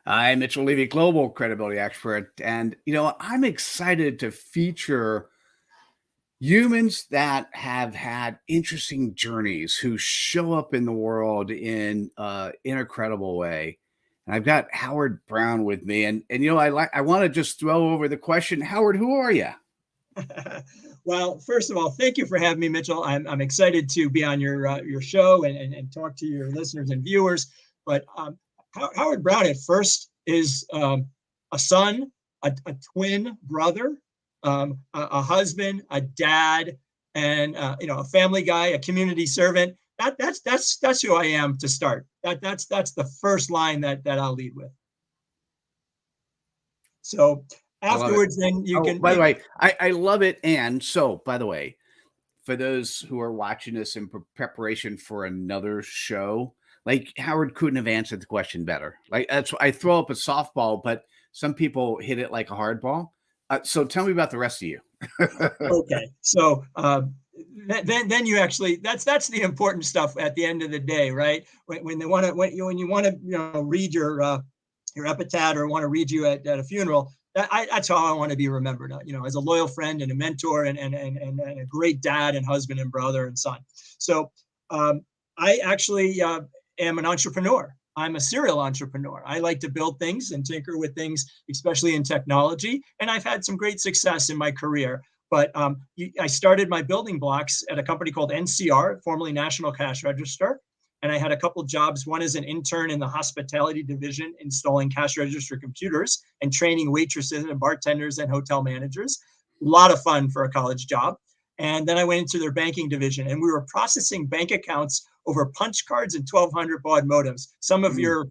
I'm Mitchell Levy, global credibility expert. And, I'm excited to feature humans that have had interesting journeys who show up in the world in a credible way. And I've got Howard Brown with me. I want to just throw over the question, Howard, who are you? Well, first of all, thank you for having me, Mitchell. I'm excited to be on your show and talk to your listeners and viewers. But Howard Brown at first is a son, a twin brother, a husband, a dad, and a family guy, a community servant. That's who I am to start. That's the first line that I'll lead with. So I love it. afterwards, then you Oh, can. by the way, I love it. And so, by the way, for those who are watching this in preparation for another show, like Howard couldn't have answered the question better. Like that's I throw up a softball, but some people hit it like a hard ball. So tell me about the rest of you. Okay, so then you actually that's the important stuff at the end of the day, right? When they want to when you want to read your epitaph or want to read you at a funeral, that's how I want to be remembered. As a loyal friend and a mentor and a great dad and husband and brother and son. So I actually am an entrepreneur. I'm a serial entrepreneur. I like to build things and tinker with things, especially in technology. And I've had some great success in my career. But I started my building blocks at a company called NCR, formerly National Cash Register. And I had a couple of jobs, one as an intern in the hospitality division, installing cash register computers and training waitresses and bartenders and hotel managers. A lot of fun for a college job. And then I went into their banking division, and we were processing bank accounts over punch cards and 1200 baud modems. Some of your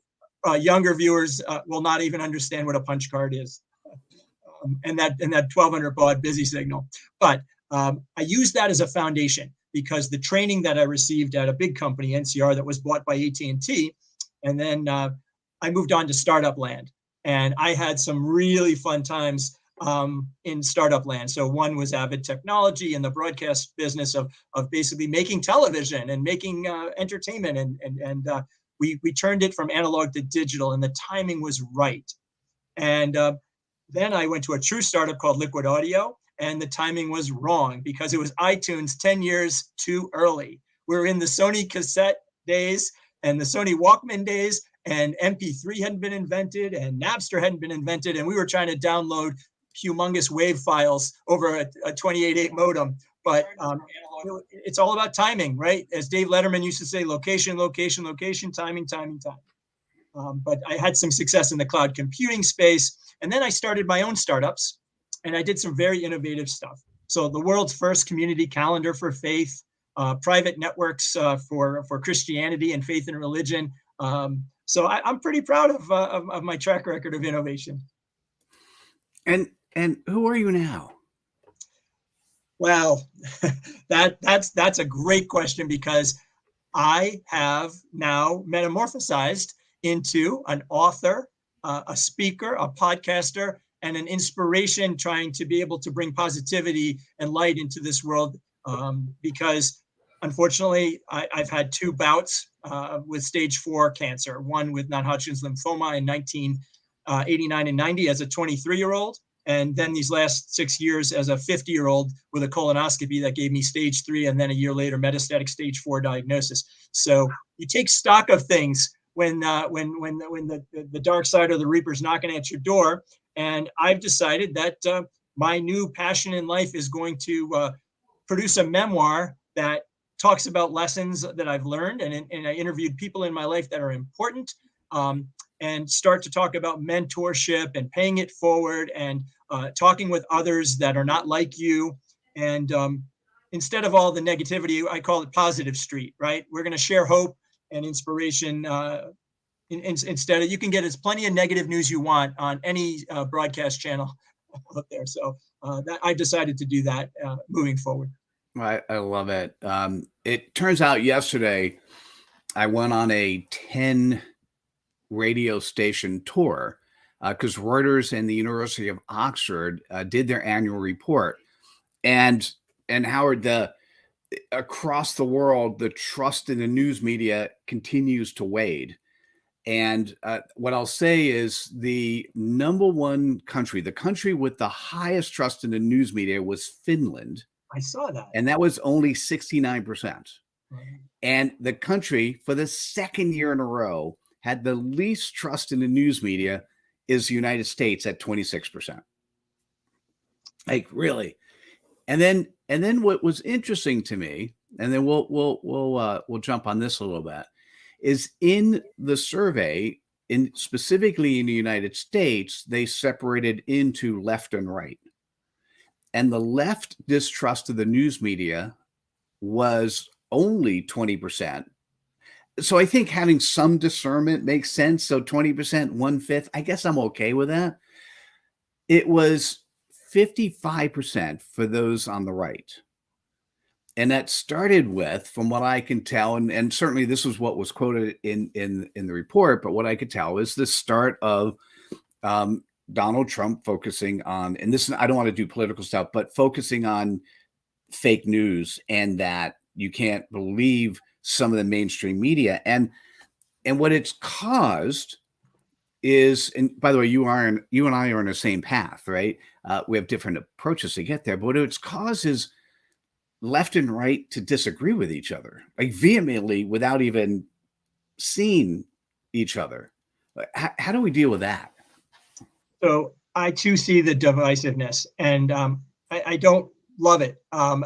younger viewers will not even understand what a punch card is. And that 1200 baud busy signal. But I used that as a foundation because the training that I received at a big company, NCR, that was bought by AT&T, and then I moved on to startup land. And I had some really fun times in startup land. So one was Avid Technology in the broadcast business of basically making television and making entertainment. And we turned it from analog to digital, and the timing was right. And then I went to a true startup called Liquid Audio, and the timing was wrong because it was iTunes 10 years too early. We were in the Sony cassette days and the Sony Walkman days, and MP3 hadn't been invented and Napster hadn't been invented, and we were trying to download humongous wave files over a 28.8 modem. But it's all about timing, right? As Dave Letterman used to say, location, location, location, timing, timing, timing. But I had some success in the cloud computing space. And then I started my own startups, and I did some very innovative stuff. So the world's first community calendar for faith, private networks for Christianity and faith and religion. So I'm pretty proud of my track record of innovation. And who are you now? Well, that's a great question because I have now metamorphosized into an author, a speaker, a podcaster, and an inspiration trying to be able to bring positivity and light into this world because unfortunately I've had two bouts with stage 4 cancer, one with non-Hodgkin's lymphoma in 1989 and 90 as a 23-year-old, and then these last 6 years as a 50-year-old with a colonoscopy that gave me stage 3, and then a year later metastatic stage 4 diagnosis. So you take stock of things when the dark side or the reaper's knocking at your door. And I've decided that my new passion in life is going to produce a memoir that talks about lessons that I've learned, and I interviewed people in my life that are important. And start to talk about mentorship and paying it forward and talking with others that are not like you. And instead of all the negativity, I call it positive street, right? We're going to share hope and inspiration. Instead of, you can get as plenty of negative news you want on any broadcast channel out there. So I decided to do that moving forward. I love it. It turns out yesterday I went on a 10 radio station tour because Reuters and the University of Oxford did their annual report, and Howard, across the world, the trust in the news media continues to wade, And what I'll say is the number one country, the country with the highest trust in the news media was Finland. I saw that. And that was only 69%. Right. And the country for the second year in a row had the least trust in the news media is the United States at 26%. Like really. And then what was interesting to me, and then we'll jump on this a little bit, is in the survey, in specifically in the United States, they separated into left and right. And the left distrust of the news media was only 20%. So I think having some discernment makes sense. So 20%, 1/5, I guess I'm okay with that. It was 55% for those on the right. And that started with, from what I can tell, and certainly this was what was quoted in the report, but what I could tell is the start of Donald Trump focusing on, and this, I don't want to do political stuff, but focusing on fake news and that you can't believe some of the mainstream media. And what it's caused is, and by the way, you and I are on the same path, right? We have different approaches to get there, but what it's caused is left and right to disagree with each other, like vehemently, without even seeing each other. How do we deal with that? So I too see the divisiveness, and I don't love it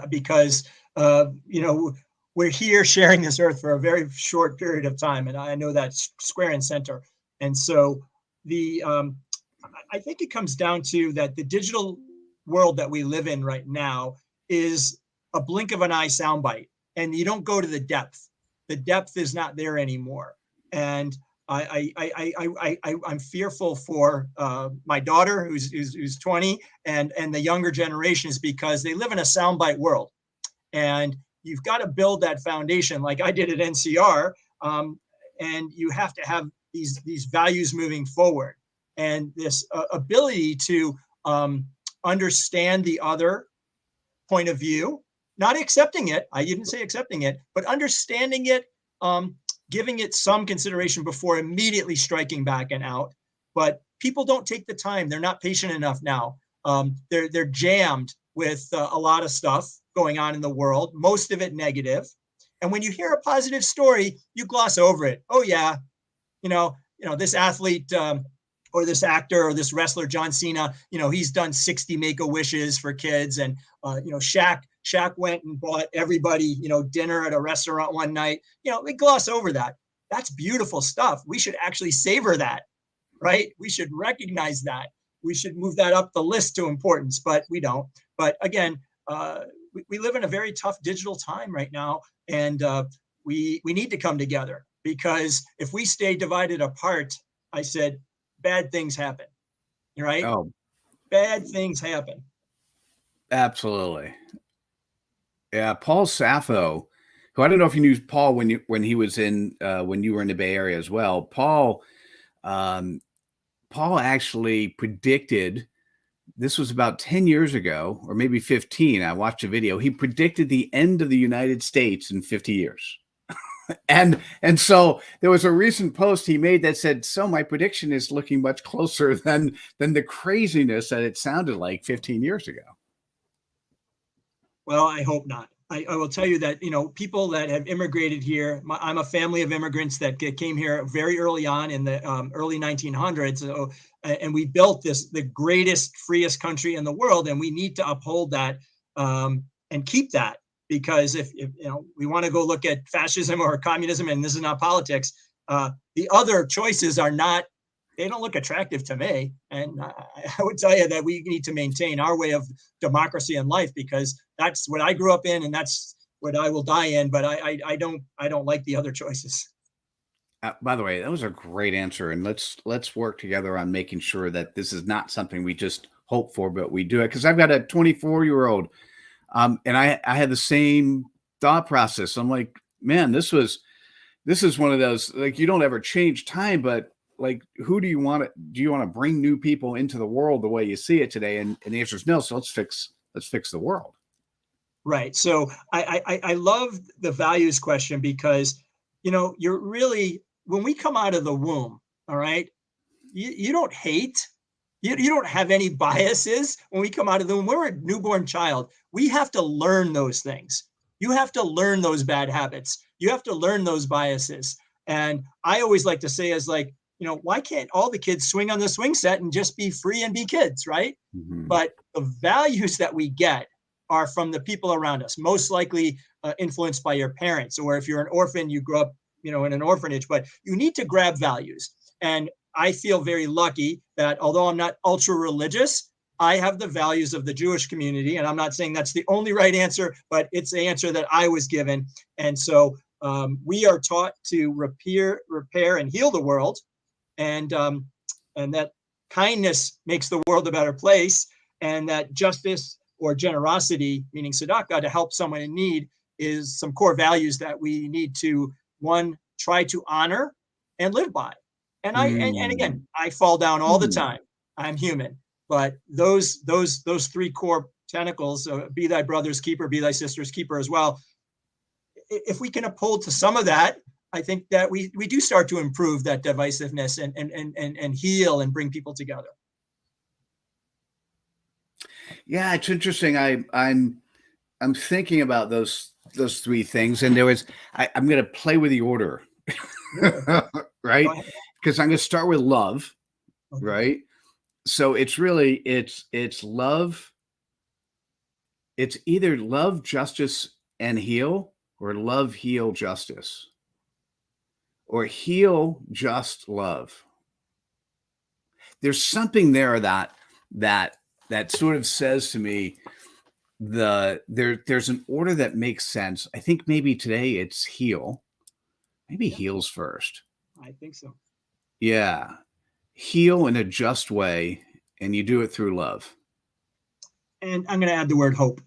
because we're here sharing this earth for a very short period of time, and I know that's square and center. And so the I think it comes down to that the digital world that we live in right now is a blink of an eye soundbite, and you don't go to the depth. The depth is not there anymore, and I'm fearful for my daughter who's 20 and the younger generations, because they live in a soundbite world, and you've got to build that foundation like I did at NCR, and you have to have these values moving forward, and this ability to understand the other point of view, not accepting it. I didn't say accepting it, but understanding it, giving it some consideration before immediately striking back and out. But people don't take the time. They're not patient enough now. They're jammed with a lot of stuff going on in the world, most of it negative. And when you hear a positive story, you gloss over it. Oh yeah, this athlete or this actor or this wrestler, John Cena, he's done 60 Make-A-Wishes for kids. And, Shaq went and bought everybody, dinner at a restaurant one night. We gloss over that. That's beautiful stuff. We should actually savor that, right? We should recognize that. We should move that up the list to importance, but we don't. But again, we live in a very tough digital time right now, and we need to come together, because if we stay divided apart, I said, bad things happen, right? Oh, bad things happen. Absolutely. Yeah, Paul Sappho, who, I don't know if you knew Paul when he was in when you were in the Bay Area as well. Paul actually predicted, this was about 10 years ago, or maybe 15. I watched a video. He predicted the end of the United States in 50 years. And so there was a recent post he made that said, so my prediction is looking much closer than the craziness that it sounded like 15 years ago. Well, I hope not. I will tell you that, people that have immigrated here, I'm a family of immigrants that came here very early on in the early 1900s. So, and we built the greatest, freest country in the world. And we need to uphold that and keep that. Because if we want to go look at fascism or communism, and this is not politics, the other choices they don't look attractive to me. And I would tell you that we need to maintain our way of democracy and life, because that's what I grew up in and that's what I will die in. But I don't like the other choices. By the way, that was a great answer, and let's work together on making sure that this is not something we just hope for, but we do it. Because I've got a 24-year-old. And I had the same thought process. I'm like, man, this is one of those, like, you don't ever change time, but like, who do you want to bring new people into the world the way you see it today? And the answer is no. So let's fix the world. Right. So I love the values question, because, you're really when we come out of the womb, all right, you don't hate. You don't have any biases when we come out of the womb. We're a newborn child. We have to learn those things. You have to learn those bad habits. You have to learn those biases. And I always like to say, as like, why can't all the kids swing on the swing set and just be free and be kids, right? Mhm. But the values that we get are from the people around us, most likely influenced by your parents. Or if you're an orphan, you grew up, in an orphanage, but you need to grab values. And I feel very lucky that although I'm not ultra religious, I have the values of the Jewish community. And I'm not saying that's the only right answer, but it's the answer that I was given. And so we are taught to repair, and heal the world, and and that kindness makes the world a better place, and that justice or generosity, meaning tzedakah, to help someone in need, is some core values that we need to, one, try to honor and live by. And again, Mm. I fall down all the Mm. time. I'm human, but those three core tentacles, be thy brother's keeper, be thy sister's keeper as well. If we can uphold to some of that, I think that we do start to improve that divisiveness, and heal and bring people together. Yeah, it's interesting. I'm thinking about those three things, and I'm going to play with the order, Sure. Go right? ahead. Because I'm going to start with love, Okay. right? So it's love. It's either love, justice, and heal, or love, heal, justice, or heal, just love. There's something there that that sort of says to me there's an order that makes sense. I think maybe today it's heal. Maybe Yeah, heals first. I think so. Yeah. Heal in a just way, and you do it through love. And I'm going to add the word hope.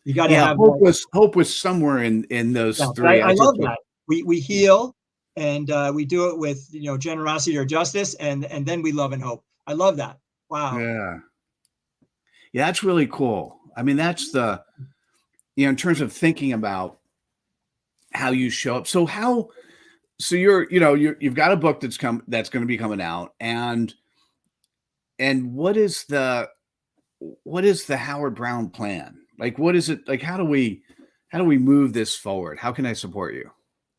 You got to Yeah, have that. hope was somewhere in those Yeah, but three. I I just love that. We heal, and we do it with generosity or justice, and then we love and hope. I love that. Wow. yeah. Yeah, that's really cool. I mean, that's in terms of thinking about how you show up. So you've got a book that's going to be coming out, and what is the Howard Brown plan? Like, what is it like? How do we move this forward? How can I support you?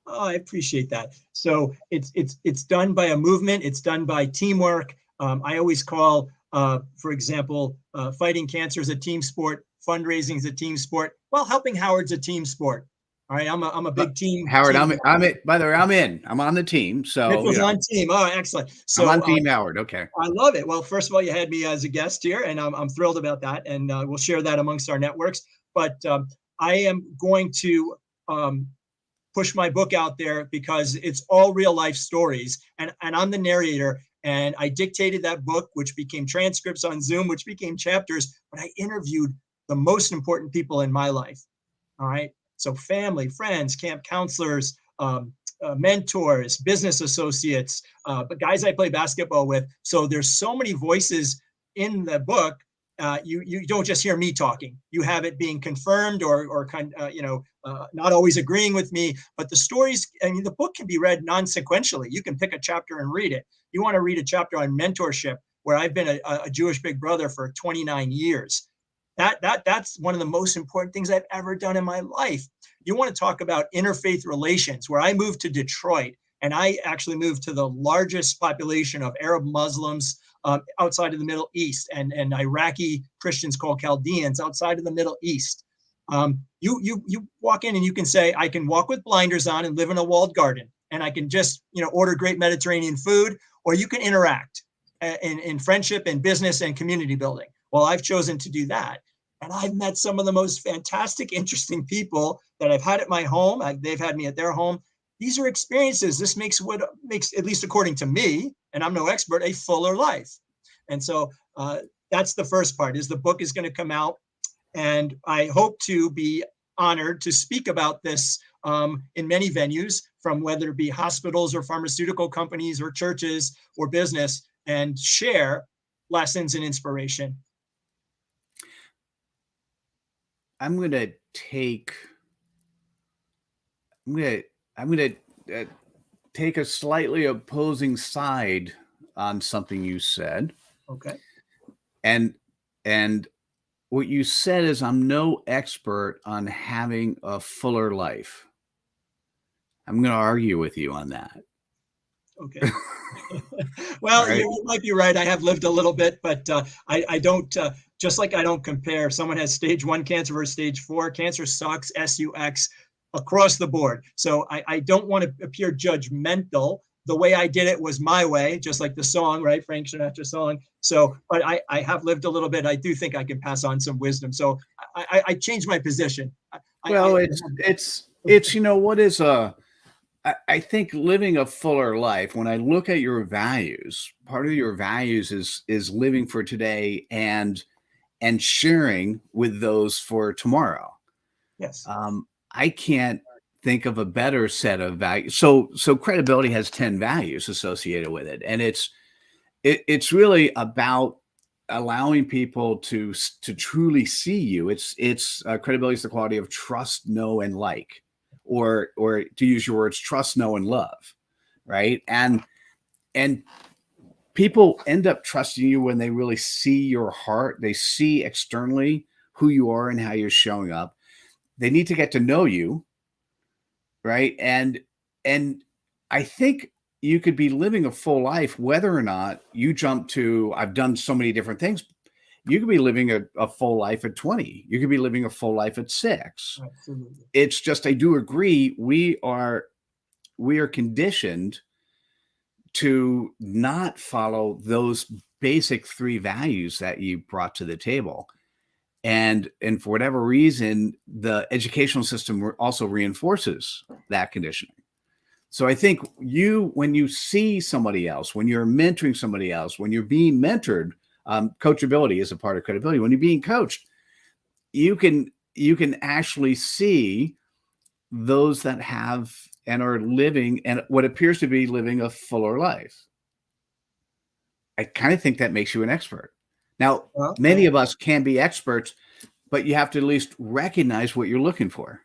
Oh, I appreciate that. So it's done by a movement. It's done by teamwork. I always call, for example, fighting cancer is a team sport. Fundraising is a team sport. Well, helping Howard's a team sport. All right, I'm a big Howard, team. I'm it. By the way, I'm in. I'm on the team, so Mitchell's on team. Oh, excellent. I'm on So Team Howard. Okay. I love it. Well, first of all, you had me as a guest here, and I'm thrilled about that. And we'll share that amongst our networks. But I am going to um, push my book out there because it's all real life stories, and I'm the narrator. And I dictated that book, which became transcripts on Zoom, which became chapters. But I interviewed the most important people in my life. All right. So family, friends, camp counselors, mentors, business associates, but guys I play basketball with. So there's so many voices in the book. You don't just hear me talking. You have it being confirmed or not always agreeing with me. But the stories, I mean, the book can be read non-sequentially. You can pick a chapter and read it. You want to read a chapter on mentorship, where I've been a Jewish big brother for 29 years. That's one of the most important things I've ever done in my life. You want to talk about interfaith relations, where I moved to Detroit, and I actually moved to the largest population of Arab Muslims outside of the Middle East, and Iraqi Christians called Chaldeans outside of the Middle East. You walk in and you can say, I can walk with blinders on and live in a walled garden, and I can just order great Mediterranean food, or you can interact in friendship and business and community building. Well, I've chosen to do that. And I've met some of the most fantastic, interesting people that I've had at my home. They've had me at their home. These are experiences. This makes what makes, at least according to me, and I'm no expert, a fuller life. And so that's the first part. Is the book is going to come out, and I hope to be honored to speak about this in many venues, from whether it be hospitals or pharmaceutical companies or churches or business, and share lessons and inspiration. I'm gonna take. I'm gonna. I'm gonna. take a slightly opposing side on something you said. Okay. And and what you said is I'm no expert on having a fuller life. I'm going to argue with you on that. Okay. All Well, right. you might be right. I have lived a little bit, but I don't, just like I don't compare. If someone has stage 1 cancer versus stage 4, cancer sucks, SUX, across the board. So I don't want to appear judgmental. The way I did it was my way, just like the song, right? Frank Sinatra song. So, but I have lived a little bit. I do think I can pass on some wisdom. So I changed my position. Well, it's what is I think living a fuller life, when I look at your values, part of your values is living for today and sharing with those for tomorrow. Yes. I can't think of a better set of values. So credibility has 10 values associated with it. And it's really about allowing people to truly see you. It's credibility is the quality of trust, know, and like, or to use your words, trust, know, and love, right? And people end up trusting you when they really see your heart. They see externally who you are and how you're showing up. They need to get to know you, right? And I think you could be living a full life whether or not you jump to I've done so many different things. You could be living a full life at 20. You could be living a full life at 6. Absolutely. It's just I do agree we are conditioned to not follow those basic 3 values that you brought to the table. And for whatever reason, the educational system also reinforces that conditioning. So I think when you see somebody else, when you're mentoring somebody else, when you're being mentored, coachability is a part of credibility. When you're being coached, you can actually see those that have and are living and what appears to be living a fuller life. I kind of think that makes you an expert. Now, Well, many of us can be experts, but you have to at least recognize what you're looking for.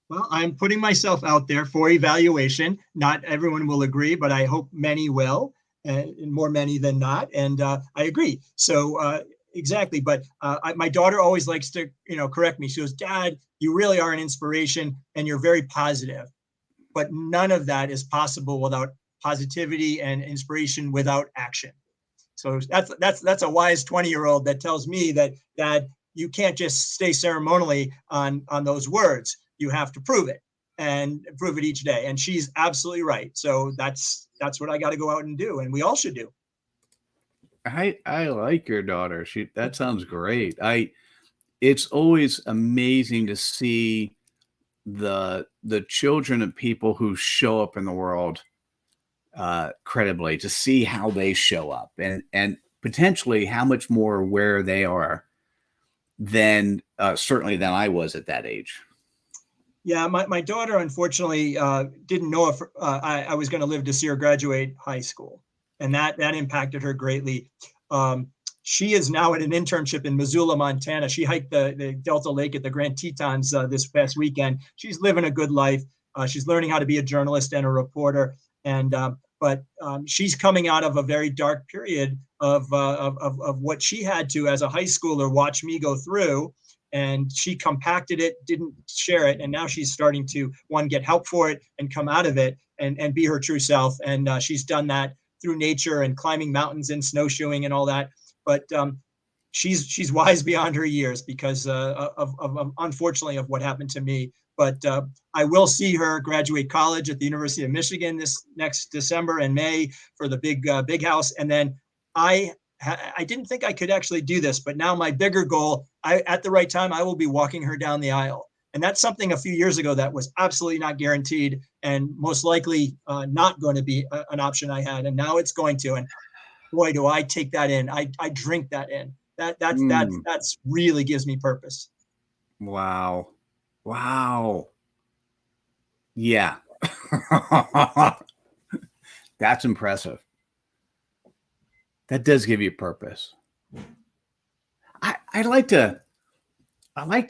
Well, I'm putting myself out there for evaluation. Not everyone will agree, but I hope many will, and more many than not. And I agree. So exactly. But my daughter always likes to, correct me. She goes, "Dad, you really are an inspiration, and you're very positive." But none of that is possible without positivity and inspiration without action. So that's a wise 20-year-old that tells me that, Dad, you can't just stay ceremonially on those words. You have to prove it and prove it each day. And she's absolutely right. So that's what I got to go out and do, and we all should do. I like your daughter. That sounds great. It's always amazing to see the children of people who show up in the world credibly, to see how they show up and potentially how much more aware they are than certainly than I was at that age. Yeah, my daughter unfortunately didn't know if I was going to live to see her graduate high school, and that impacted her greatly. She is now at an internship in Missoula, Montana. She hiked the Delta Lake at the Grand Tetons this past weekend. She's living a good life. She's learning how to be a journalist and a reporter, and but she's coming out of a very dark period of what she had to, as a high schooler, watch me go through. And she compacted it, didn't share it, and now she's starting to get help for it and come out of it and be her true self. And she's done that through nature and climbing mountains and snowshoeing and all that. But she's wise beyond her years because of unfortunately of what happened to me. But I will see her graduate college at the University of Michigan this next December and May for the big house, and then I didn't think I could actually do this, but now my bigger goal, at the right time, I will be walking her down the aisle. And that's something a few years ago that was absolutely not guaranteed and most likely not going to be an option I had. And now it's going to. And boy, do I take that in. I drink that in. That's really gives me purpose. Wow. Wow. Yeah. That's impressive. That does give you purpose. I like to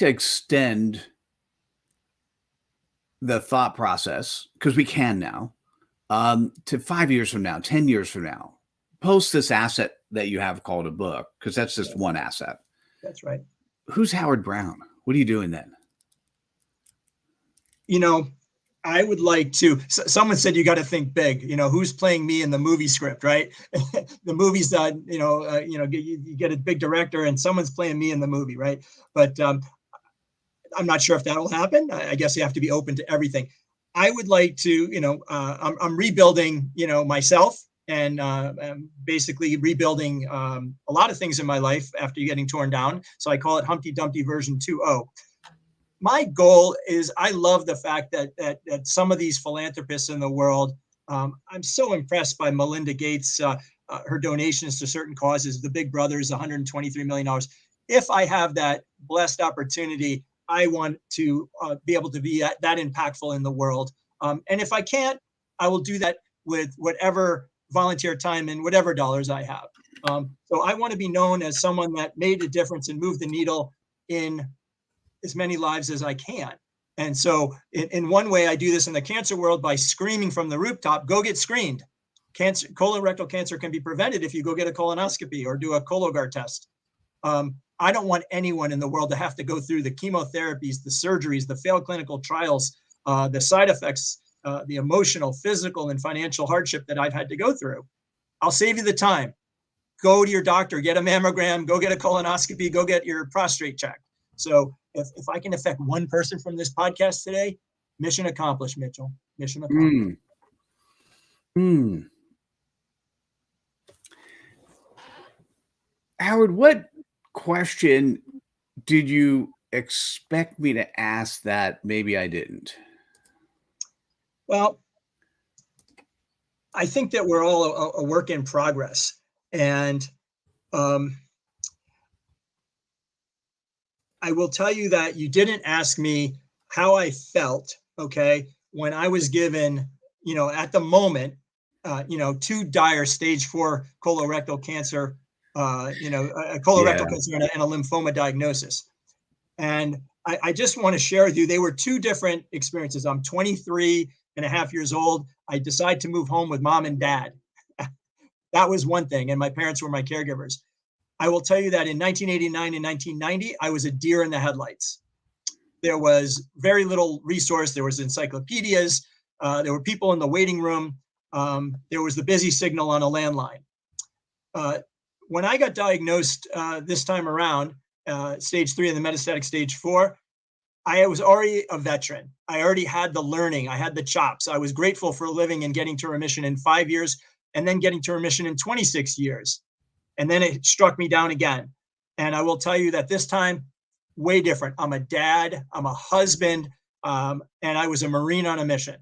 extend the thought process, because we can now, To 5 years from now, 10 years from now, post this asset that you have called a book, because that's just Yeah, one asset. that's right. Who's Howard Brown? What are you doing then? You know, I would like to. Someone said you got to think big. Who's playing me in the movie script, right? The movie's done. You get a big director, and someone's playing me in the movie, right? But I'm not sure if that'll happen. I guess you have to be open to everything. I would like to. I'm rebuilding. Myself, and basically rebuilding a lot of things in my life after getting torn down. So I call it Humpty Dumpty version 2.0. My goal is, I love the fact that some of these philanthropists in the world, I'm so impressed by Melinda Gates, her donations to certain causes, the Big Brothers, $123 million. If I have that blessed opportunity, I want to be able to be that impactful in the world. And if I can't, I will do that with whatever volunteer time and whatever dollars I have. So I want to be known as someone that made a difference and moved the needle in as many lives as I can. And so in one way, I do this in the cancer world by screaming from the rooftop, go get screened. Colorectal cancer can be prevented if you go get a colonoscopy or do a Cologuard test. I don't want anyone in the world to have to go through the chemotherapies, the surgeries, the failed clinical trials, the side effects, the emotional, physical, and financial hardship that I've had to go through. I'll save you the time. Go to your doctor, get a mammogram, go get a colonoscopy, go get your prostate checked. So if I can affect one person from this podcast today, mission accomplished, Mitchell. Mission accomplished. Hmm. Howard, what question did you expect me to ask that maybe I didn't? Well, I think that we're all a work in progress. And I will tell you that you didn't ask me how I felt, okay, when I was given, at the moment, two dire stage 4 colorectal cancer, a colorectal Yeah. cancer and a lymphoma diagnosis. And I just want to share with you, they were two different experiences. I'm 23 and a half years old. I decided to move home with mom and dad. That was one thing. And my parents were my caregivers. I will tell you that in 1989 and 1990, I was a deer in the headlights. There was very little resource. There was encyclopedias. There were people in the waiting room. There was the busy signal on a landline. When I got diagnosed this time around, stage 3 and the metastatic stage 4, I was already a veteran. I already had the learning. I had the chops. I was grateful for living and getting to remission in 5 years and then getting to remission in 26 years. And then it struck me down again. And I will tell you that this time, way different. I'm a dad, I'm a husband, and I was a Marine on a mission.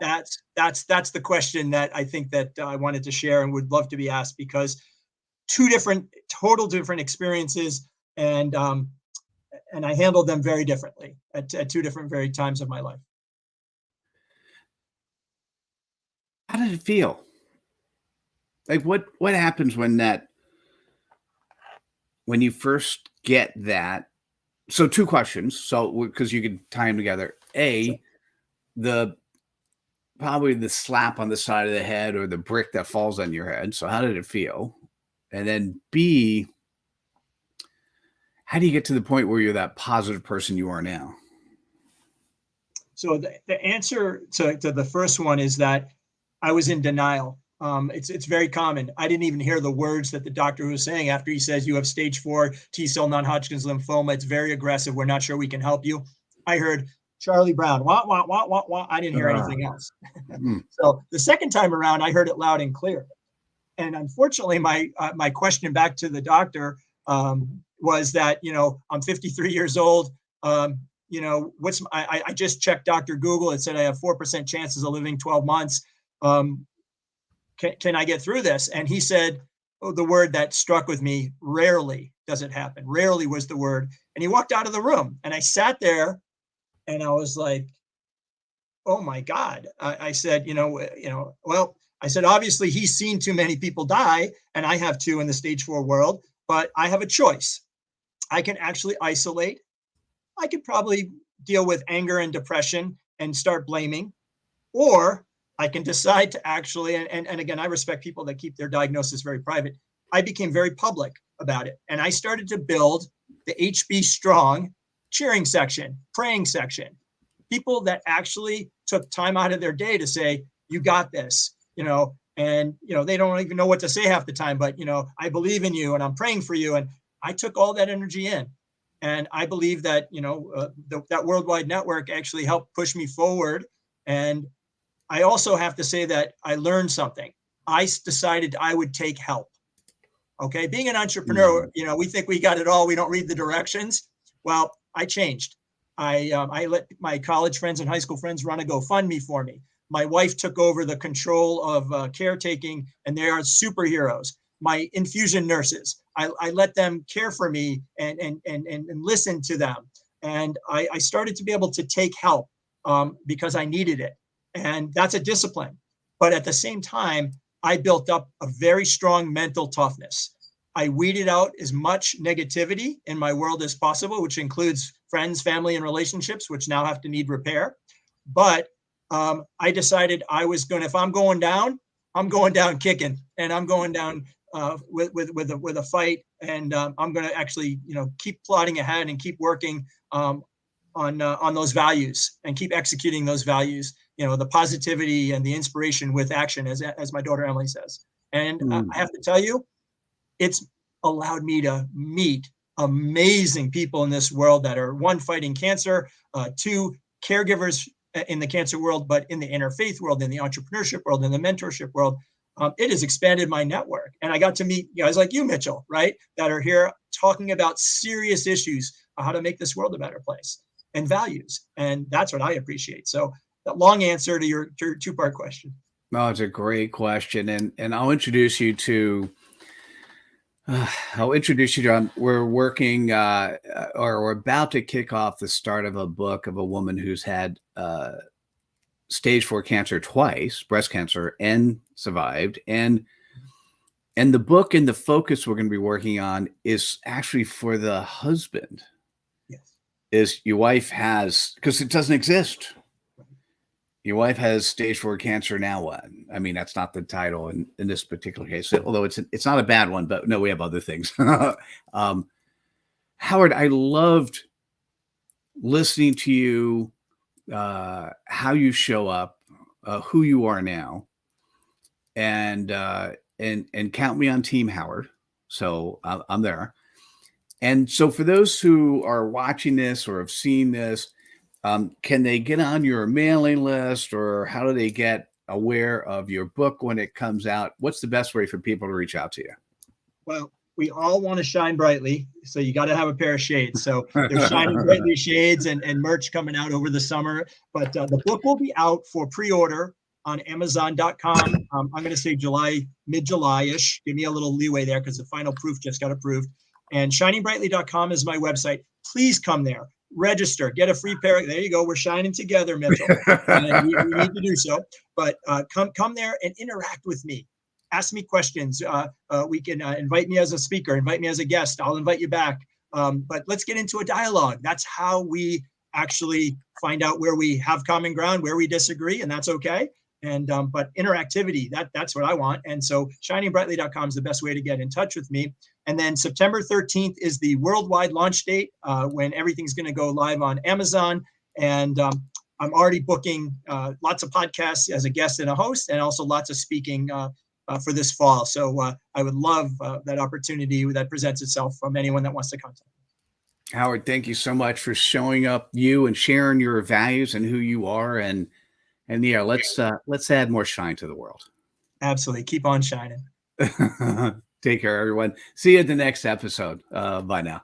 That's the question that I think that I wanted to share and would love to be asked, because total different experiences, and I handled them very differently at two different very times of my life. How did it feel? Like what happens when you first get that? So two questions. So because you could tie them together. So, The probably the slap on the side of the head or the brick that falls on your head. So how did it feel? And then B, how do you get to the point where you're that positive person you are now? so the answer to the first one is that I was in denial. It's very common. I didn't even hear the words that the doctor was saying after he says you have stage 4 T-cell non-Hodgkin's lymphoma. It's very aggressive. We're not sure we can help you. I heard Charlie Brown, wah, wah, wah, wah, wah. I didn't hear anything else. Mm. So the second time around, I heard it loud and clear. And unfortunately, my question back to the doctor was that, I'm 53 years old. I just checked Dr. Google. It said I have 4% chances of living 12 months. Can I get through this? And he said, the word that struck with me, rarely does it happen. Rarely was the word. And he walked out of the room, and I sat there and I was like, oh my God. I said, well, I said, obviously he's seen too many people die, and I have too in the stage 4 world, but I have a choice. I can actually isolate. I could probably deal with anger and depression and start blaming, or I can decide to actually, and again, I respect people that keep their diagnosis very private. I became very public about it. And I started to build the HB Strong cheering section, praying section, people that actually took time out of their day to say, you got this, and, they don't even know what to say half the time, but, I believe in you and I'm praying for you. And I took all that energy in. And I believe that, that worldwide network actually helped push me forward. And I also have to say that I learned something. I decided I would take help. Okay. Being an entrepreneur, we think we got it all. We don't read the directions. Well, I changed. I let my college friends and high school friends run a GoFundMe for me. My wife took over the control of caretaking, and they are superheroes. My infusion nurses, I let them care for me and listen to them. And I started to be able to take help because I needed it. And that's a discipline. But at the same time, I built up a very strong mental toughness. I weeded out as much negativity in my world as possible, which includes friends, family, and relationships, which now have to need repair. But I decided I was going to, if I'm going down kicking, and I'm going down with a fight, and I'm going to actually, keep plodding ahead and keep working on those values and keep executing those values. The positivity and the inspiration with action, as my daughter Emily says. And I have to tell you, it's allowed me to meet amazing people in this world that are, one, fighting cancer, two, caregivers in the cancer world, but in the interfaith world, in the entrepreneurship world, in the mentorship world. It has expanded my network. And I got to meet guys like you, Mitchell, right, that are here talking about serious issues, how to make this world a better place, and values. And that's what I appreciate. So that long answer to your two-part question. No, it's a great question. And I'll introduce you to we're working or we're about to kick off the start of a book of a woman who's had stage 4 cancer twice, breast cancer, and survived. And the book and the focus we're going to be working on is actually for the husband. Yes. Is your wife has, because it doesn't exist. Your wife has stage 4 cancer. Now what? I mean, that's not the title in this particular case, although it's not a bad one, but no, we have other things. Howard, I loved listening to you, how you show up, who you are now, and count me on Team Howard. So I'm there. And so for those who are watching this or have seen this, can they get on your mailing list, or how do they get aware of your book when it comes out? What's the best way for people to reach out to you? Well, we all want to shine brightly, so you got to have a pair of shades. So there's Shining Brightly shades and merch coming out over the summer. But the book will be out for pre-order on Amazon.com. I'm going to say mid-July-ish. Give me a little leeway there because the final proof just got approved. And shiningbrightly.com is my website. Please come there. Register, get a free pair. There you go. We're shining together, Mitchell. And we need to do so. But come there and interact with me. Ask me questions. We can invite me as a speaker, invite me as a guest. I'll invite you back. But let's get into a dialogue. That's how we actually find out where we have common ground, where we disagree, and that's okay. And but interactivity, that's what I want. And so shiningbrightly.com is the best way to get in touch with me. And then September 13th is the worldwide launch date when everything's going to go live on Amazon. And I'm already booking lots of podcasts as a guest and a host, and also lots of speaking for this fall. So I would love that opportunity that presents itself from anyone that wants to contact me. Howard, thank you so much for showing up, you, and sharing your values and who you are. And yeah, let's add more shine to the world. Absolutely. Keep on shining. Take care, everyone. See you at the next episode. Bye now.